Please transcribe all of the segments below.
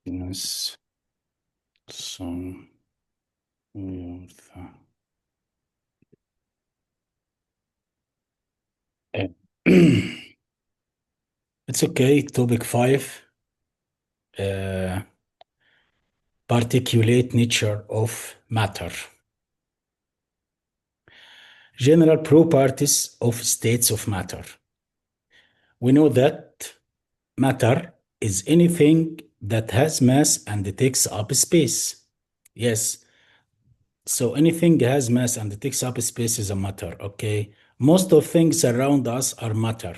Yes. So, it's okay. Topic 5, uh, particulate nature of matter. General properties of states of matter. We know that matter is anything that has mass and takes up space. Yes. So anything has mass and takes up space is a matter. Okay. Most of things around us are matter.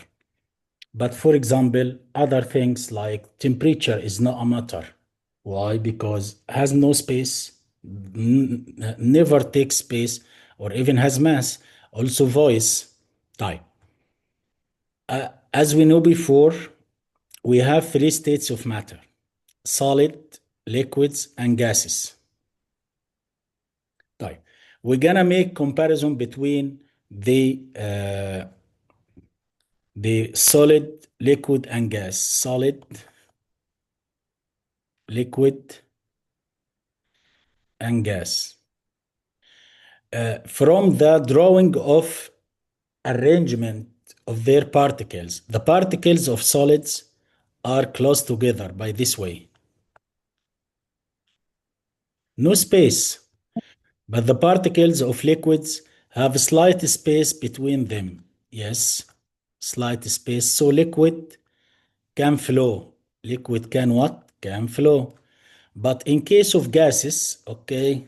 But for example, other things like temperature is not a matter. Why? Because has no space, never takes space, or even has mass. Also voice, type. As we know before, we have three states of matter: solid, liquids, and gases. Type. We're gonna make comparison between the solid, liquid, and gas. Solid, liquid, and gas. From the drawing of arrangement of their particles, the particles of solids are close together by this way. No space, but the particles of liquids have slight space between them. Yes, slight space. So liquid can flow. Liquid can what? Can flow. But in case of gases, okay,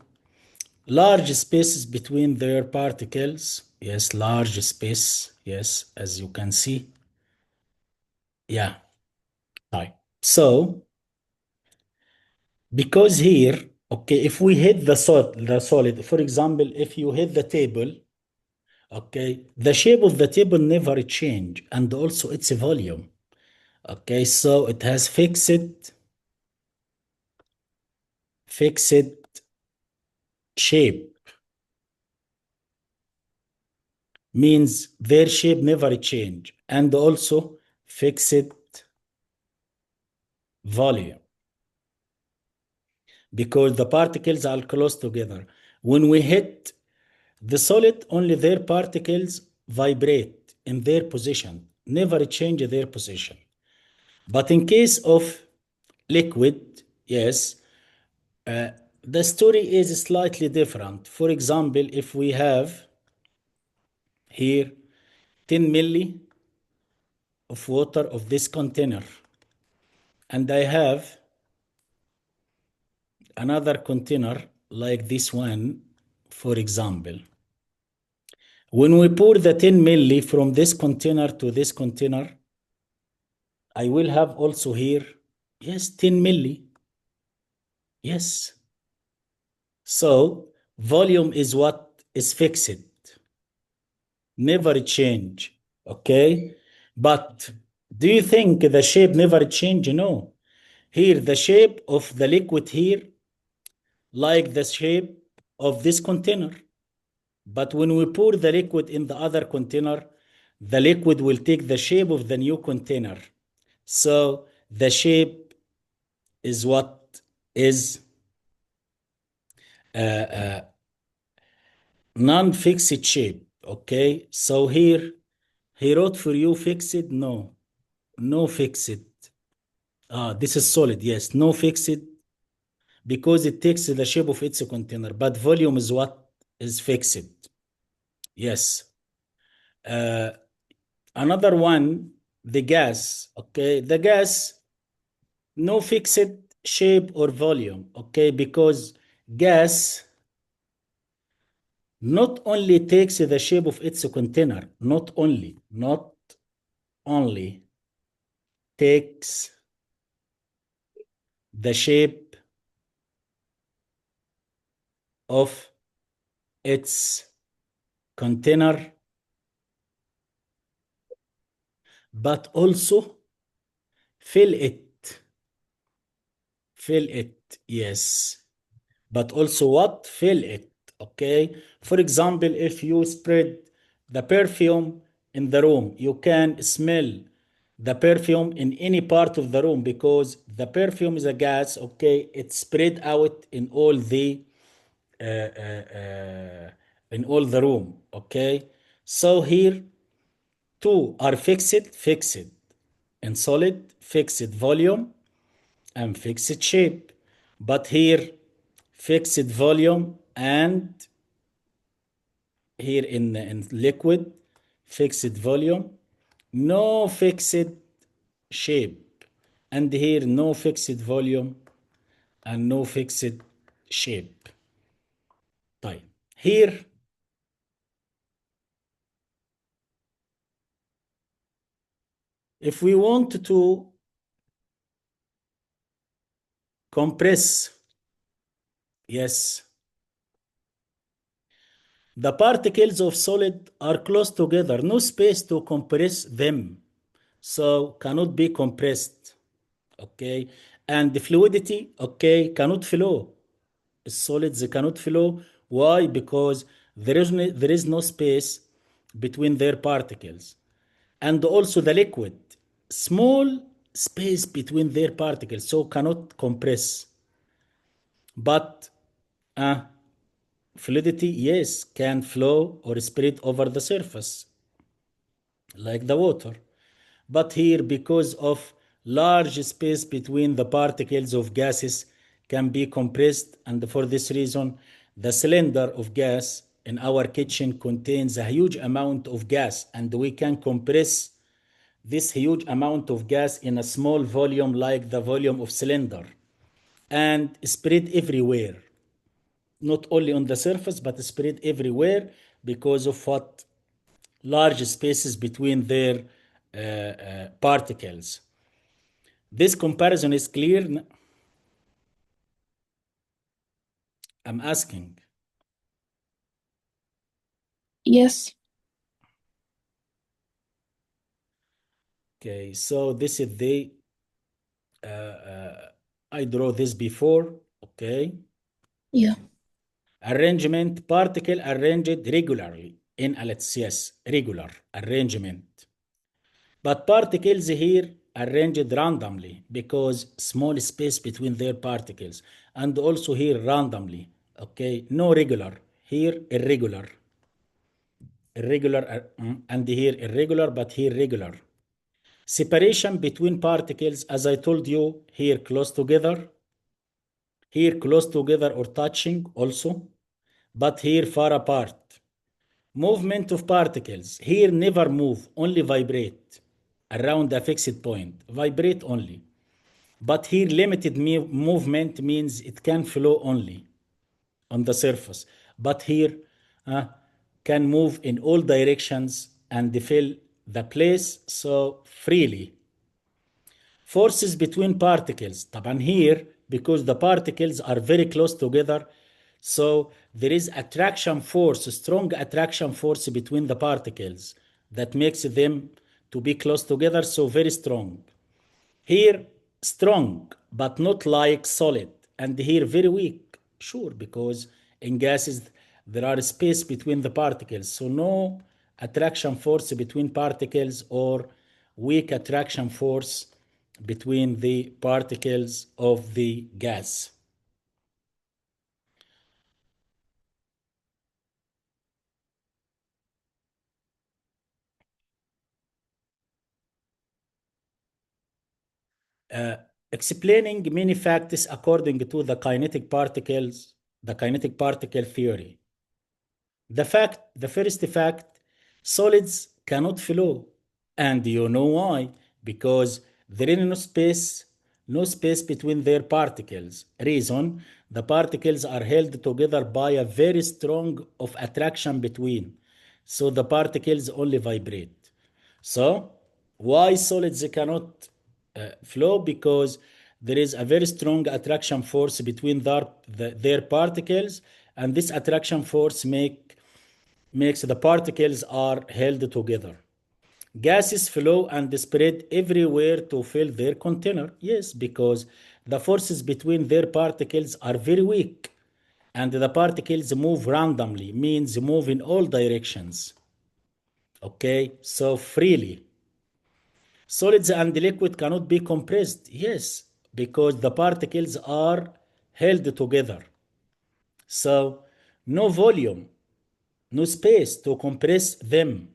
large spaces between their particles. Yes, large space. Yes, as you can see. Yeah. Right. So, because here, okay, if we hit the solid, for example, if you hit the table, okay, the shape of the table never change, and also its volume. Okay, so it has fixed shape, means their shape never change, and also fixed volume, because the particles are close together. When we hit the solid, only their particles vibrate in their position, never change their position. But in case of liquid, yes, the story is slightly different. For example, if we have here 10 milli of water of this container, and I have another container like this one, for example. When we pour the 10 milli from this container to this container, I will have also here, yes, 10 milli. Yes. So volume is what is fixed, never change. Okay. But do you think the shape never change? No. Here, the shape of the liquid here, like the shape of this container. But when we pour the liquid in the other container, the liquid will take the shape of the new container. So the shape is what is non-fixed shape. Okay, so here he wrote for you fixed. No, no fixed. This is solid. Yes, no fixed, because it takes the shape of its container, but volume is what is fixed. Yes. Uh, Another one, the gas. Okay, the gas, no fixed shape or volume. Okay, because gas not only takes the shape of its container, not only takes the shape of its container, but also fill it. Fill it, yes. But also what? Fill it. Okay. For example, if you spread the perfume in the room, you can smell the perfume in any part of the room, because the perfume is a gas, okay? It's spread out uh, uh, uh, in all the room, okay? So here two are fixed in solid, fixed volume, and fixed shape. But here, fixed volume, and here in liquid, fixed volume, no fixed shape. And here, no fixed volume and no fixed shape. طيب. Here, if we want to compress, yes, the particles of solid are close together, no space to compress them, so cannot be compressed, okay? And the fluidity, okay, cannot flow. Solids cannot flow. Why? Because there is no space between their particles. And also the liquid, small space between their particles, so cannot compress. But uh, fluidity, yes, can flow or spread over the surface like the water. But here, because of large space between the particles of gases, can be compressed, and for this reason, the cylinder of gas in our kitchen contains a huge amount of gas, and we can compress this huge amount of gas in a small volume like the volume of cylinder and spread everywhere, not only on the surface but spread everywhere because of what large spaces between their particles. This comparison is clear. I'm asking. Yes. Okay, so this is the I draw this before. Okay, Yeah. arrangement, particle arranged regularly in let's yes, regular arrangement. But particles here arranged randomly because small space between their particles, and also here randomly. Okay, no regular. Here irregular. Irregular and here irregular, but here regular. Separation between particles, as I told you, here close together or touching also, but here far apart. Movement of particles, here never move, only vibrate around a fixed point, vibrate only. But here limited movement means it can flow only on the surface. But here uh, can move in all directions and fill the place so freely. Forces between particles. طبعا here, because the particles are very close together, so there is attraction force, strong attraction force between the particles that makes them to be close together, so very strong. Here, strong, but not like solid. And here, very weak. Sure, because in gases, there are space between the particles. So no attraction force between particles or weak attraction force between the particles of the gas. Uh, Explaining many facts according to the kinetic particle theory. The first fact, solids cannot flow. And you know why? Because there is no space between their particles. Reason, the particles are held together by a very strong of attraction between. So the particles only vibrate. So why solids cannot flow? Because there is a very strong attraction force between their particles, and this attraction force makes the particles are held together. Gases flow and spread everywhere to fill their container. Yes, because the forces between their particles are very weak, and the particles move randomly, means move in all directions. Okay, so freely. Solids and liquid cannot be compressed. Yes, because the particles are held together. So no volume, no space to compress them.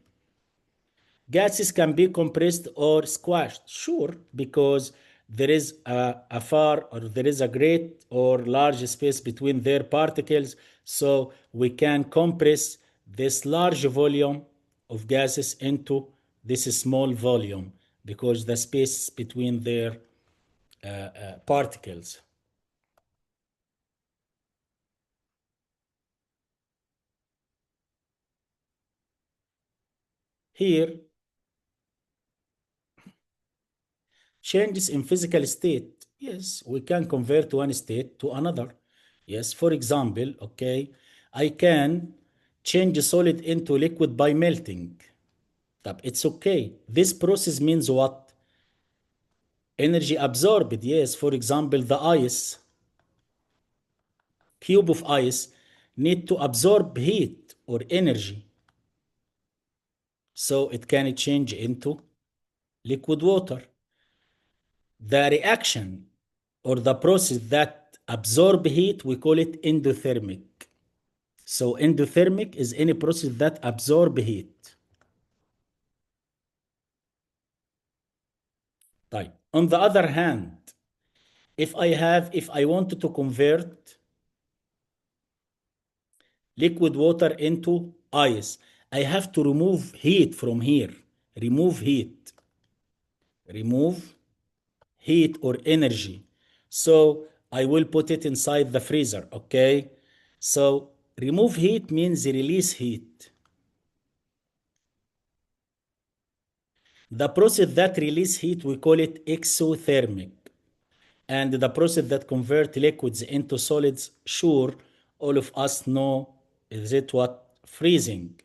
Gases can be compressed or squashed, sure, because there is a far or there is a great or large space between their particles, so we can compress this large volume of gases into this small volume because the space between their particles. Here, changes in physical state. Yes, we can convert one state to another. Yes, for example, okay, I can change solid into liquid by melting. It's okay. This process means what? Energy absorbed. Yes, for example, the ice, cube of ice, need to absorb heat or energy. So it can change into liquid water. The reaction or the process that absorb heat, we call it endothermic. So endothermic is any process that absorb heat. طيب. On the other hand, if I wanted to convert liquid water into ice, I have to remove heat from here. Remove heat. Remove heat or energy. So I will put it inside the freezer, okay? So remove heat means release heat. The process that release heat, we call it exothermic. And the process that convert liquids into solids, sure, all of us know, is it what? Freezing.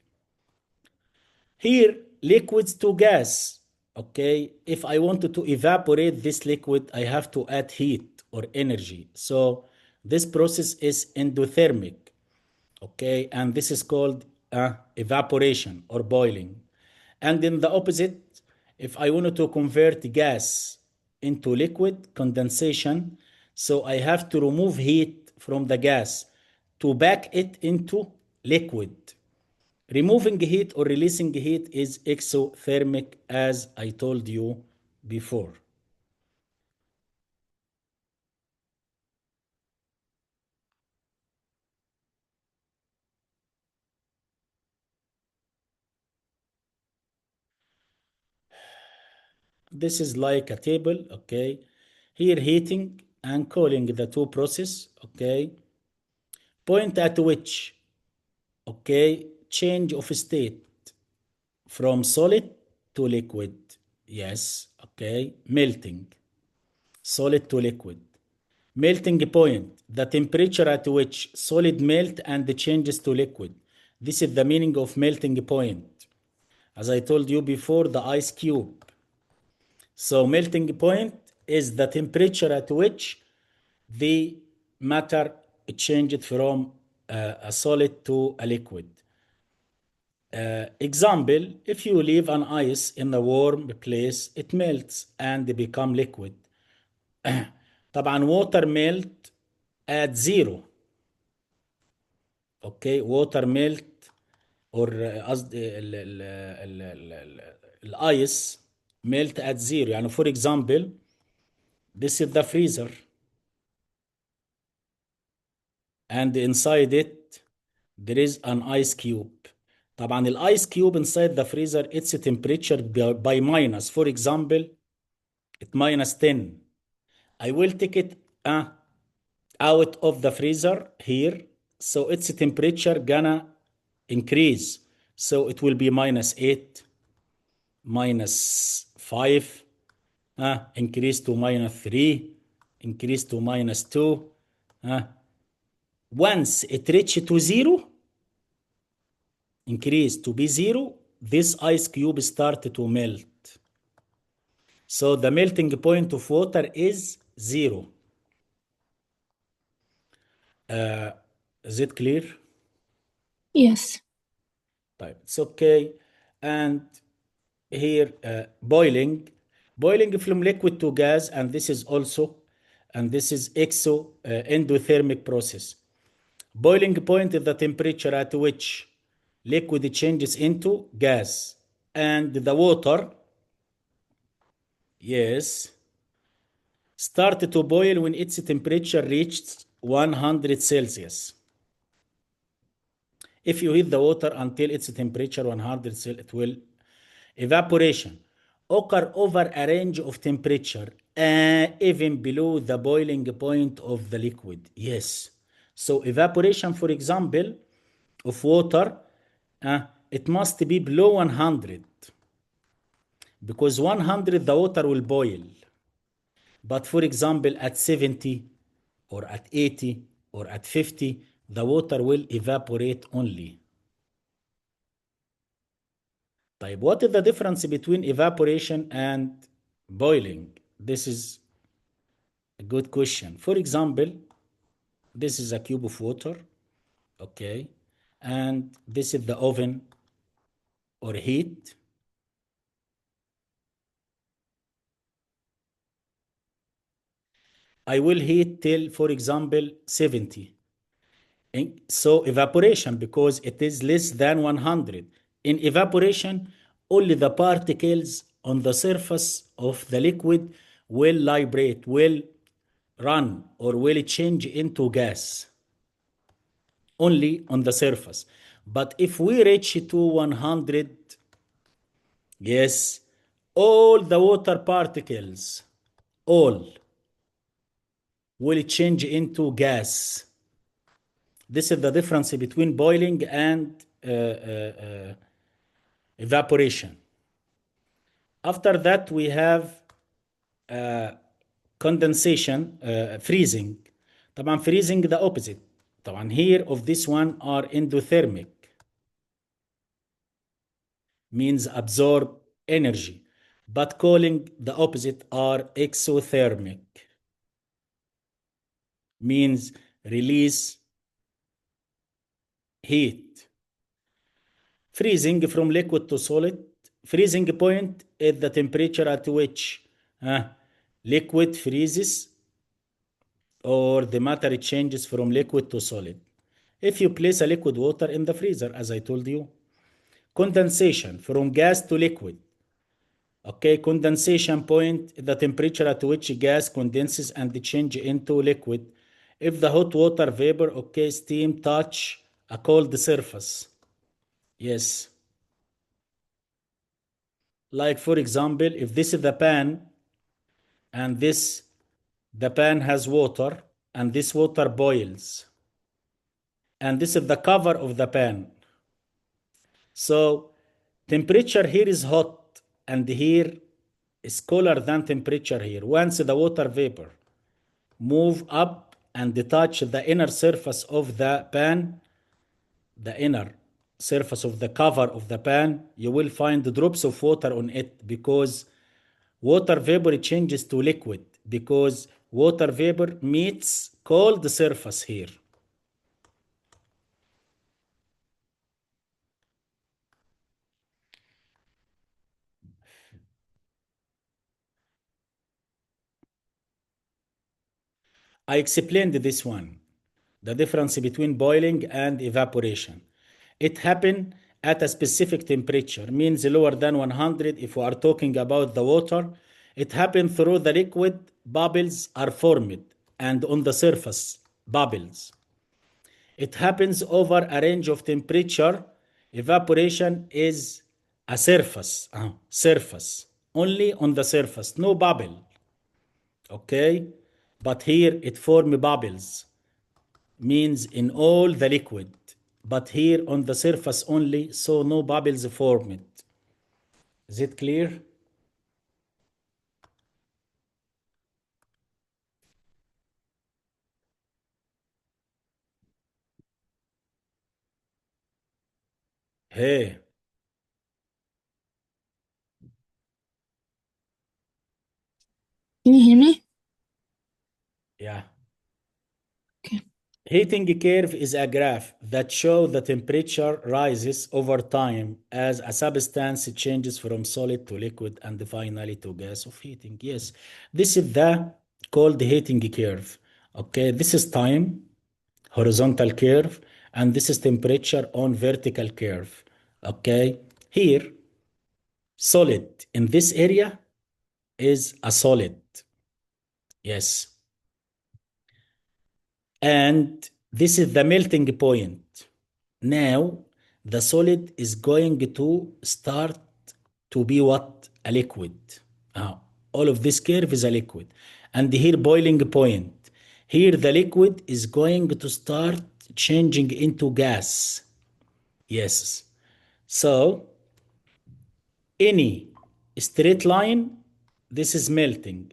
Here, liquids to gas. Okay, if I wanted to evaporate this liquid, I have to add heat or energy. So this process is endothermic. Okay, and this is called evaporation or boiling. And in the opposite, if I wanted to convert gas into liquid, condensation, so I have to remove heat from the gas to back it into liquid. Removing heat or releasing heat is exothermic, as I told you before. This is like a table, okay? Here heating and cooling, the two process, okay? Point at which, okay, change of state from solid to liquid. Yes, okay, melting, solid to liquid. Melting point, the temperature at which solid melt and changes to liquid. This is the meaning of melting point. As I told you before, the ice cube. So melting point is the temperature at which the matter changed from a solid to a liquid. Example, if you leave an ice in a warm place, it melts and become liquid. طبعا water melt at zero. Okay, water melt or قصدي الايس melt at zero. يعني for example, this is the freezer and inside it there is an ice cube. طبعا الايس cube inside the freezer, its temperature by minus, for example, at minus 10. I will take it out of the freezer here, so its temperature gonna increase. So it will be minus 8, minus 5, increase to minus 3, increase to minus 2. Once it reach to zero, increase to be zero, this ice cube start to melt. So the melting point of water is zero. Is it clear? Yes. It's okay. And here, boiling, Boiling from liquid to gas, and this is endothermic process. Boiling point is the temperature at which liquid changes into gas, and the water, yes, start to boil when its temperature reaches 100 Celsius. If you heat the water until its temperature 100 Celsius, it will evaporation occur over a range of temperature, even below the boiling point of the liquid. Yes. So evaporation, for example, of water, it must be below 100, because 100 the water will boil. But for example, at 70 or at 80 or at 50, the water will evaporate only. طيب, what is the difference between evaporation and boiling? This is a good question. For example, this is a cube of water, okay? And this is the oven or heat. I will heat till, for example, 70. So evaporation, because it is less than 100. In evaporation, only the particles on the surface of the liquid will liberate, will run, or will change into gas. Only on the surface. But if we reach to 100, yes, all the water particles, all will change into gas. This is the difference between boiling and evaporation. After that, we have condensation, freezing. طبعا freezing the opposite. طبعا here of this one are endothermic, means absorb energy, but calling the opposite are exothermic, means release heat. Freezing from liquid to solid. Freezing point is the temperature at which liquid freezes or the matter changes from liquid to solid. If you place a liquid water in the freezer, as I told you. Condensation, from gas to liquid. Okay, condensation point, the temperature at which gas condenses and change into liquid. If the hot water vapor, okay, steam touch a cold surface. Yes. Like for example, if this is the pan and the pan has water and this water boils, and this is the cover of the pan. So temperature here is hot and here is cooler than temperature here. Once the water vapor move up and touch the inner surface of the pan, the inner surface of the cover of the pan, you will find drops of water on it, because water vapor changes to liquid, because water vapor meets cold surface here. I explained this one, the difference between boiling and evaporation. It happened at a specific temperature, means lower than 100 if we are talking about the water. It happened through the liquid, bubbles are formed, and on the surface, bubbles. It happens over a range of temperature. Evaporation is a surface, only on the surface, no bubble. Okay, but here it forms bubbles, means in all the liquid, but here on the surface only, so no bubbles formed. Is it clear? Hey, Can you hear me? yeah. Okay. Heating curve is a graph that shows the temperature rises over time as a substance changes from solid to liquid and finally to gas of heating. Yes, this is the called heating curve. Okay, this is time, horizontal curve, and this is temperature on vertical curve. Okay, here, solid in this area is a solid. Yes. And this is the melting point. Now, the solid is going to start to be what? A liquid. All of this curve is a liquid. And here, boiling point. Here, the liquid is going to start changing into gas. Yes. So, any straight line, this is melting,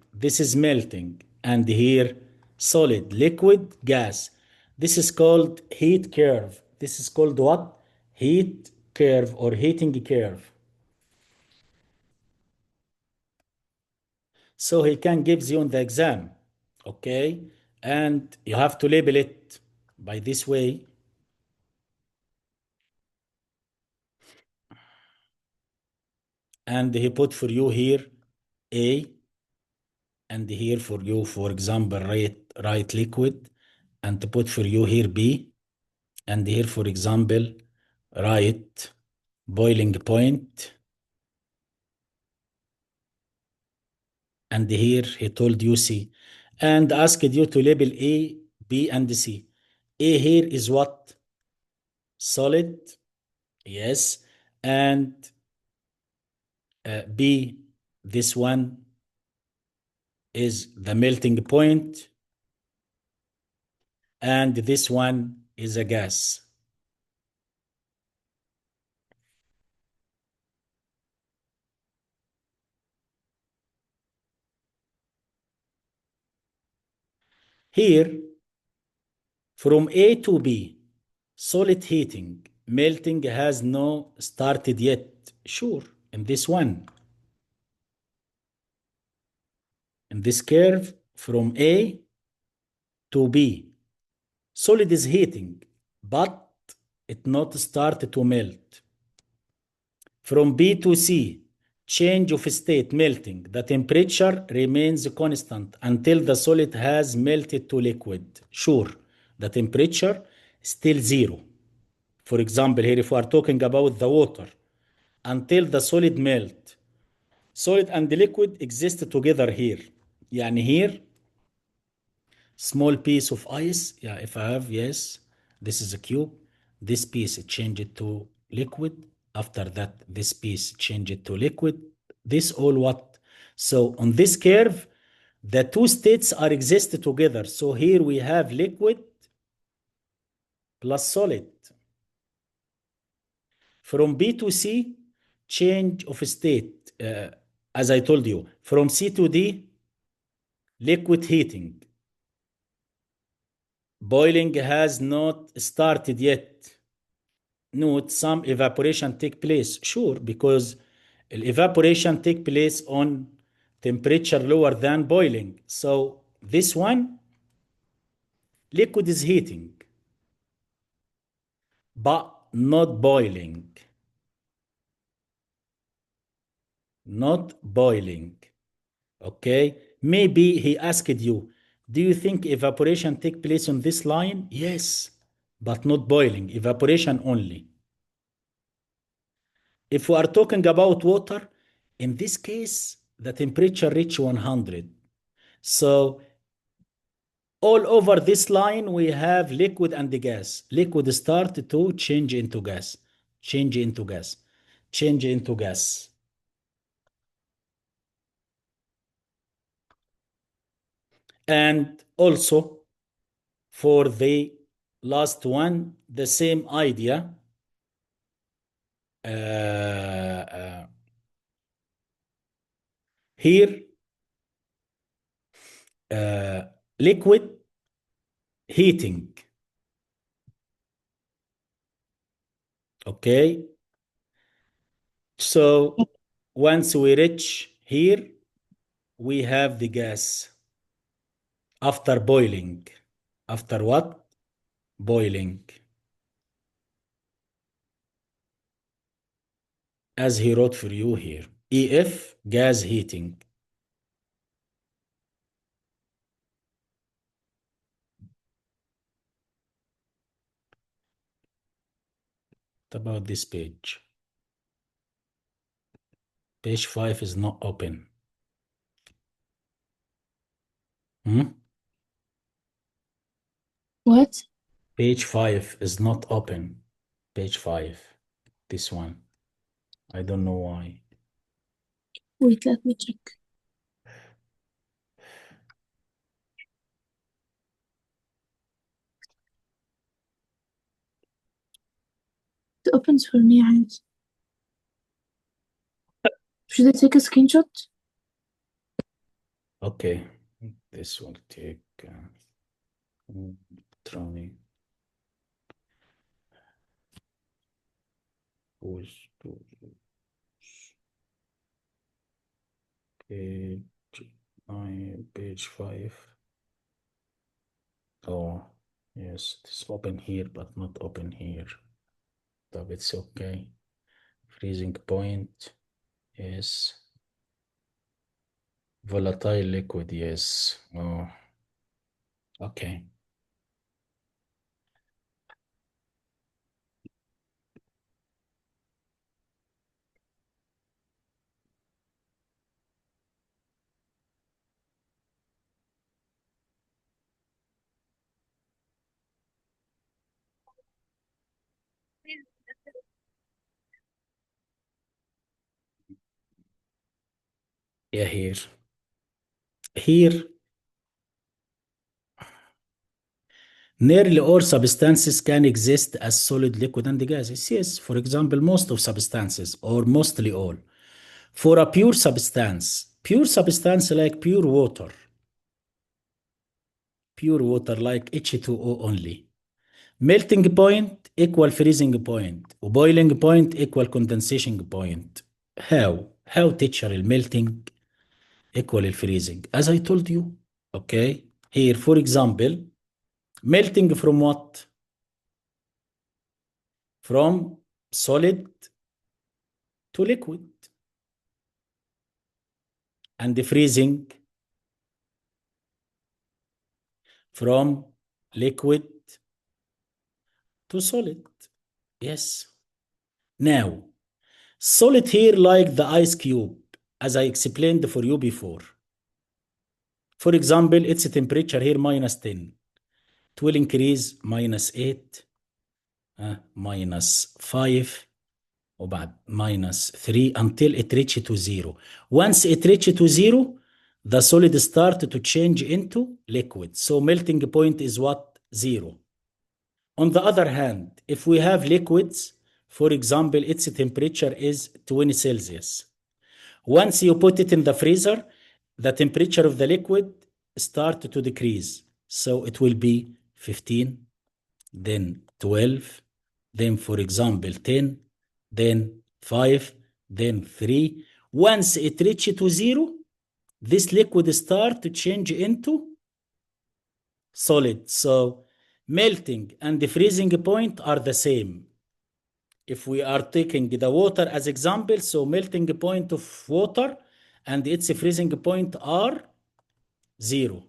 and here solid, liquid, gas. This is called heat curve. This is called what? Heat curve or heating curve. So he can gives you on the exam, okay? And you have to label it by this way. And he put for you here A, and here for you, for example, write liquid, and to put for you here B, and here, for example, write boiling point, and here he told you C, and asked you to label A, B, and C. A here is what? Solid, yes, and B, this one is the melting point, and this one is a gas. Here, from A to B, solid heating, melting has no started yet. Sure, in this one. In this curve, from A to B, solid is heating, but it not started to melt. From B to C, change of state, melting. The temperature remains constant until the solid has melted to liquid. Sure, the temperature still zero. For example, here if we are talking about the water, until the solid melt. Solid and the liquid exist together here. يعني here, small piece of ice. Yeah, if I have, yes, this is a cube. This piece changed to liquid. After that, this piece changed to liquid. This all what? So on this curve, the two states are exist together. So here we have liquid plus solid. From B to C, change of state. As I told you, from C to D, liquid heating. Boiling has not started yet. Note some evaporation take place. Sure, because evaporation take place on temperature lower than boiling. So this one, liquid is heating, but not boiling. Not boiling. Okay? Maybe he asked you, do you think evaporation take place on this line? Yes, but not boiling. Evaporation only. If we are talking about water, in this case, the temperature reach 100. So all over this line, we have liquid and the gas. Liquid start to change into gas, change into gas, change into gas. And also for the last one, the same idea. Here, liquid heating. Okay. So once we reach here, we have the gas after boiling. After what? boiling. As he wrote for you here. EF, gas heating. What about this page? Page 5 is not open. What? Page 5 is not open. Page 5. This one. I don't know why. Wait, let me check. It opens for me عادي. Should I take a screenshot? Okay. This will take try. Push to page 9, page 5. Oh, yes, it's open here, but not open here. But it's okay. Freezing point, yes. Volatile liquid, yes. Oh, okay. Yeah, here. Here, nearly all substances can exist as solid, liquid, and gases. Yes, for example, most of substances, or mostly all. For a pure substance like pure water like H2O only. Melting point equal freezing point, boiling point equal condensation point. How? How teacher melting equal freezing? As I told you, okay? Here, for example, melting from what? From solid to liquid. And the freezing from liquid to solid. Yes. Now, solid here like the ice cube, as I explained for you before. For example, its temperature here -10. It will increase -8, -5, وبعد -3 until it reaches to 0. Once it reaches to 0, the solid start to change into liquid. So melting point is what? 0. On the other hand, if we have liquids, for example, its temperature is 20 Celsius. Once you put it in the freezer, the temperature of the liquid start to decrease. So it will be 15, then 12, then for example 10, then 5, then 3. Once it reaches to 0, this liquid start to change into solid. So melting and the freezing point are the same. If we are taking the water as example, so melting point of water and its freezing point are 0.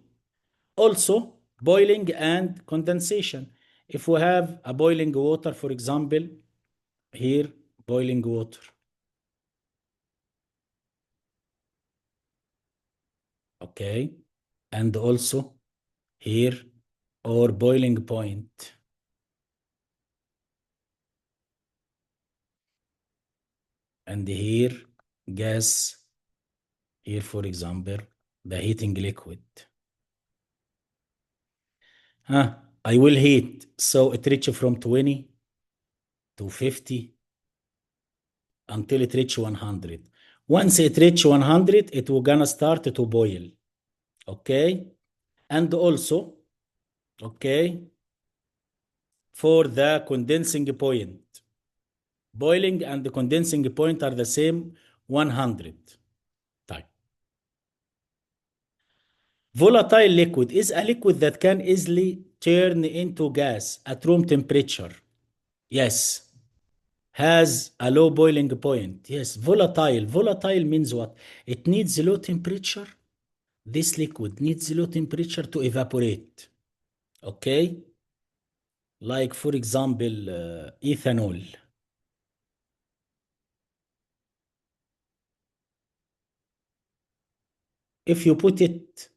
Also, boiling and condensation. If we have a boiling water, for example, here, boiling water. Okay. And also here, or boiling point. And here, gas. Here, for example, the heating liquid. I will heat. So it reaches from 20 to 50 until it reaches 100. Once it reaches 100, it will gonna start to boil. Okay. And also, okay, for the condensing point. Boiling and the condensing point are the same, 100. Type. Volatile liquid is a liquid that can easily turn into gas at room temperature. Yes. Has a low boiling point. Yes. Volatile. Volatile means what? It needs low temperature. This liquid needs low temperature to evaporate. Okay? Like, for example, ethanol. If you put it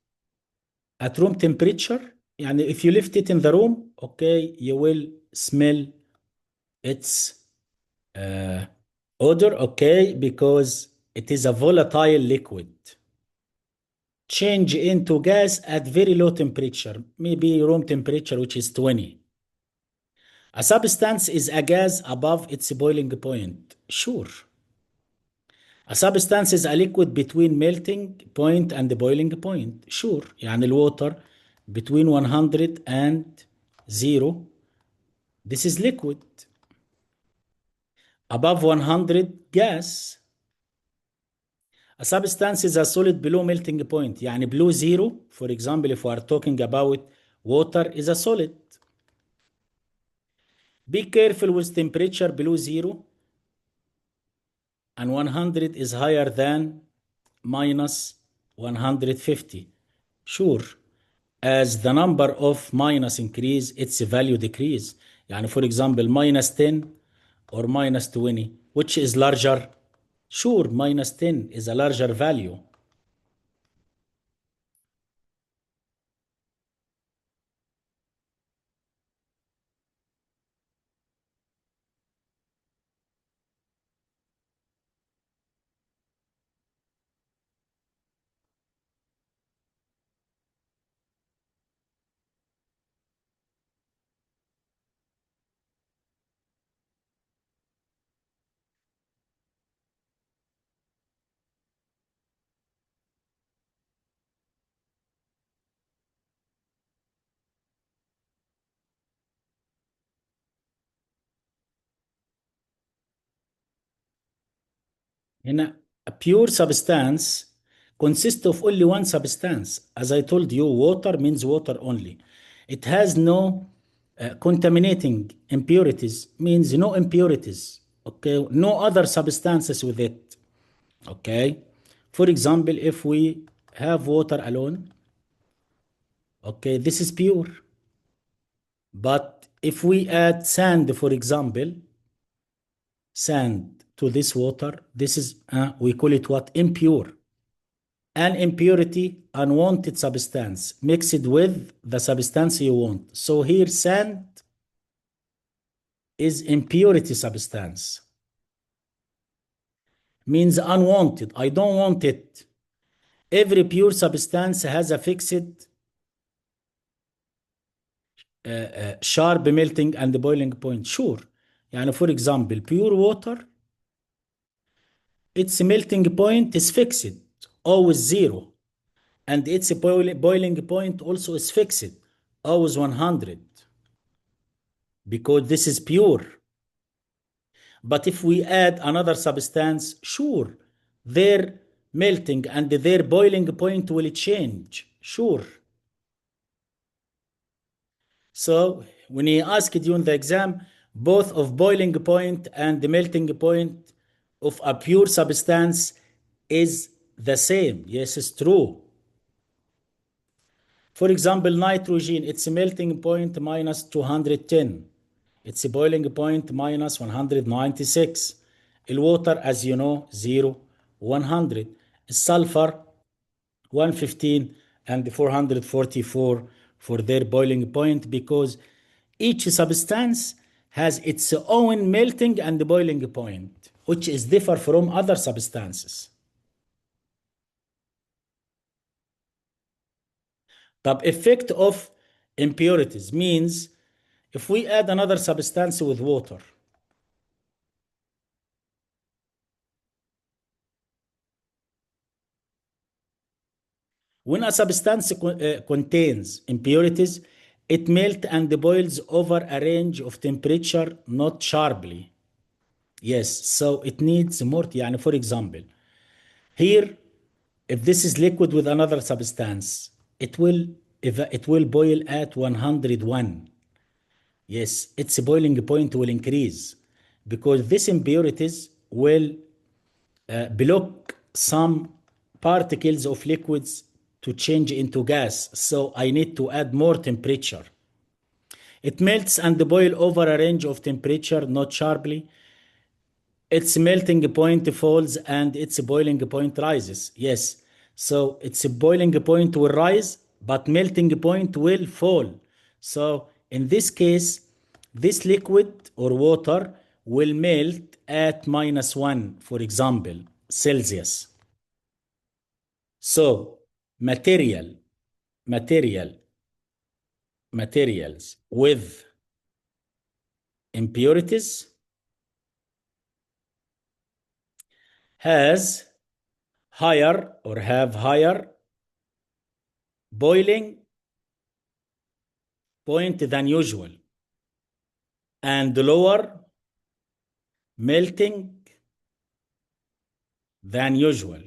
at room temperature, يعني if you left it in the room, okay, you will smell its odor, okay, because it is a volatile liquid. Change into gas at very low temperature, maybe room temperature, which is 20. A substance is a gas above its boiling point. Sure. A substance is a liquid between melting point and the boiling point. Sure. يعني الwater between 100 and 0. This is liquid. Above 100, gas. A substance is a solid below melting point. يعني below 0, for example, if we are talking about water, is a solid. Be careful with temperature below 0 and 100 is higher than minus 150. Sure. As the number of minus increase, its value decrease. يعني for example, minus 10 or minus 20, which is larger? Sure, minus 10 is a larger value. هنا a pure substance consists of only one substance. As I told you, water means water only. It has no contaminating impurities, means no impurities. Okay, no other substances with it. Okay, for example, if we have water alone, okay, this is pure. But if we add sand, for example, sand to this water, this is, we call it what? Impure. An impurity, unwanted substance mixed with the substance you want. So here sand is impurity substance. Means unwanted. I don't want it. Every pure substance has a fixed sharp melting and boiling point. Sure. يعني for example, pure water, its melting point is fixed, always 0. And its boiling point also is fixed, always 100. Because this is pure. But if we add another substance, sure, their melting and their boiling point will change. Sure. So when he asked you in the exam, both of boiling point and the melting point of a pure substance is the same. Yes, it's true. For example, nitrogen, its melting point minus 210. Its boiling point minus 196. الwater, as you know, 0, 100. Sulfur, 115 and 444 for their boiling point, because each substance has its own melting and boiling point, which is different from other substances. The effect of impurities means if we add another substance with water, when a substance contains impurities, it melts and boils over a range of temperature, not sharply. Yes, so it needs more. يعني for example, here, if this is liquid with another substance, it will boil at 101. Yes, its boiling point will increase because these impurities will block some particles of liquids to change into gas. So I need to add more temperature. It melts and boil over a range of temperature, not sharply. Its melting point falls and its boiling point rises. Yes. So its boiling point will rise, but melting point will fall. So in this case, this liquid or water will melt at -1, for example, Celsius. So material, materials with impurities has higher or have higher boiling point than usual and lower melting than usual.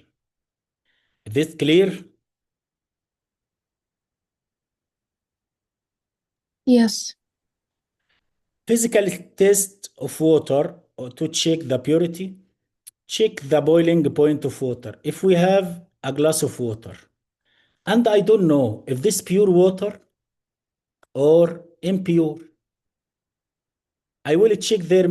Is this clear? Yes. Physical test of water to check the purity. Check the boiling point of water. If we have a glass of water and I don't know if this pure water or impure, I will check their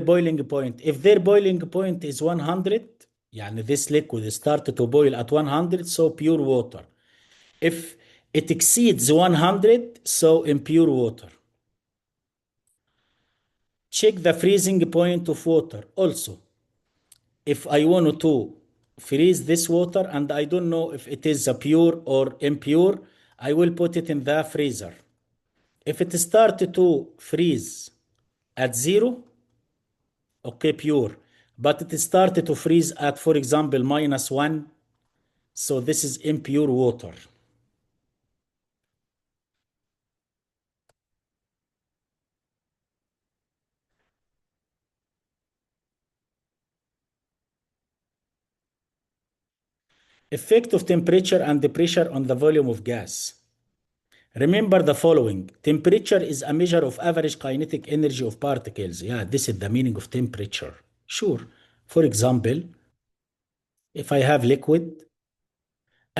boiling point. If their boiling point is 100, يعني this liquid started to boil at 100, so pure water. If it exceeds 100, so impure water. Check the freezing point of water also. If I want to freeze this water and I don't know if it is a pure or impure, I will put it in the freezer. If it started to freeze at 0, okay, pure. But it started to freeze at, for example, -1, so this is impure water. Effect of temperature and the pressure on the volume of gas. Remember the following. Temperature is a measure of average kinetic energy of particles. Yeah, this is the meaning of temperature. Sure. For example, if I have liquid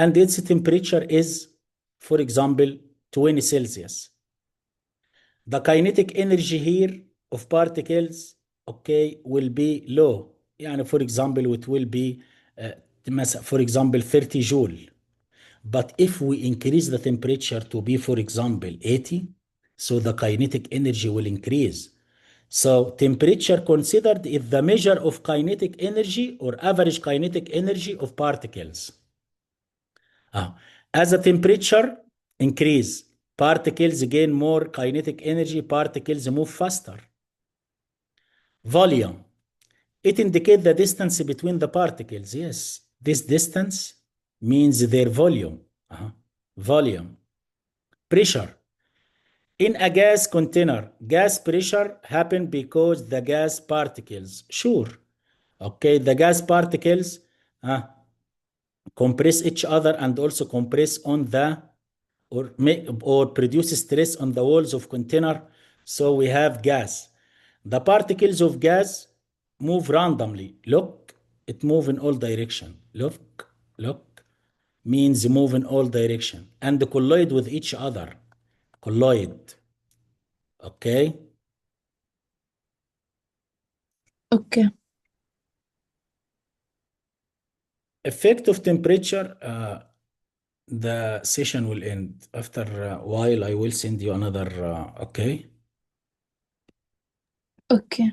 and its temperature is, for example, 20 Celsius, the kinetic energy here of particles, okay, will be low. يعني for example, it will be, for example, 30 joule. But if we increase the temperature to be, for example, 80, so the kinetic energy will increase. So temperature considered is the measure of kinetic energy or average kinetic energy of particles. As the temperature increase, particles gain more kinetic energy, particles move faster. Volume. It indicates the distance between the particles. Yes, this distance means their volume. Volume. Pressure. In a gas container, gas pressure happens because the gas particles, sure, okay, the gas particles compress each other and also compress on the or produce stress on the walls of container. So we have gas. The particles of gas move randomly. Look, it move in all direction. Look, means move in all direction and collide with each other. Collide. Okay. Okay. Effect of temperature. The session will end. After a while, I will send you another. Okay. Okay.